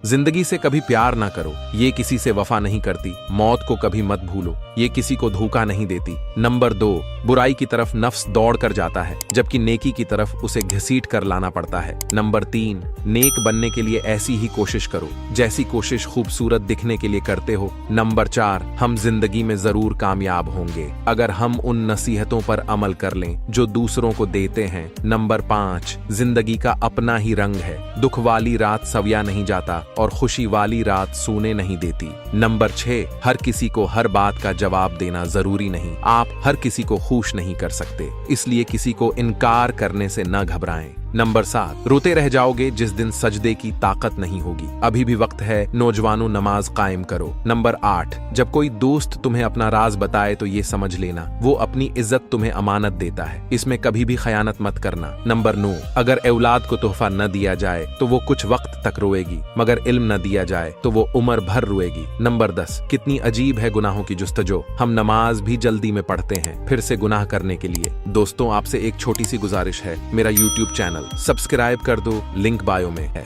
जिंदगी से कभी प्यार ना करो, ये किसी से वफा नहीं करती। मौत को कभी मत भूलो, ये किसी को धोखा नहीं देती। नंबर 2, बुराई की तरफ नफ्स दौड़ कर जाता है, जबकि नेकी की तरफ उसे घसीट कर लाना पड़ता है। नंबर 3, नेक बनने के लिए ऐसी ही कोशिश करो जैसी कोशिश खूबसूरत दिखने के लिए करते हो। नंबर 4, हम जिंदगी में जरूर कामयाब होंगे अगर हम उन नसीहतों पर अमल कर लें जो दूसरों को देते हैं। नंबर 5, जिंदगी का अपना ही रंग है, दुख वाली रात सविया नहीं जाता और खुशी वाली रात सूने नहीं देती। नंबर 6, हर किसी को हर बात का जवाब देना जरूरी नहीं। आप हर किसी को खुश नहीं कर सकते, इसलिए किसी को इनकार करने से न घबराएं। नंबर 7, रोते रह जाओगे जिस दिन सजदे की ताकत नहीं होगी। अभी भी वक्त है, नौजवानों नमाज कायम करो। नंबर 8, जब कोई दोस्त तुम्हें अपना राज बताए तो ये समझ लेना वो अपनी इज्जत तुम्हें अमानत देता है, इसमें कभी भी खयानत मत करना। नंबर 9, अगर औलाद को तोहफा न दिया जाए तो वो कुछ वक्त तक रोएगी, मगर इल्म न दिया जाए तो वो उम्र भर रोएगी। नंबर 10, कितनी अजीब है गुनाहों की जुस्तजो, हम नमाज भी जल्दी में पढ़ते हैं फिर से गुनाह करने के लिए। दोस्तों, आपसे एक छोटी सी गुजारिश है, मेरा YouTube चैनल सब्सक्राइब कर दो, लिंक बायो में है।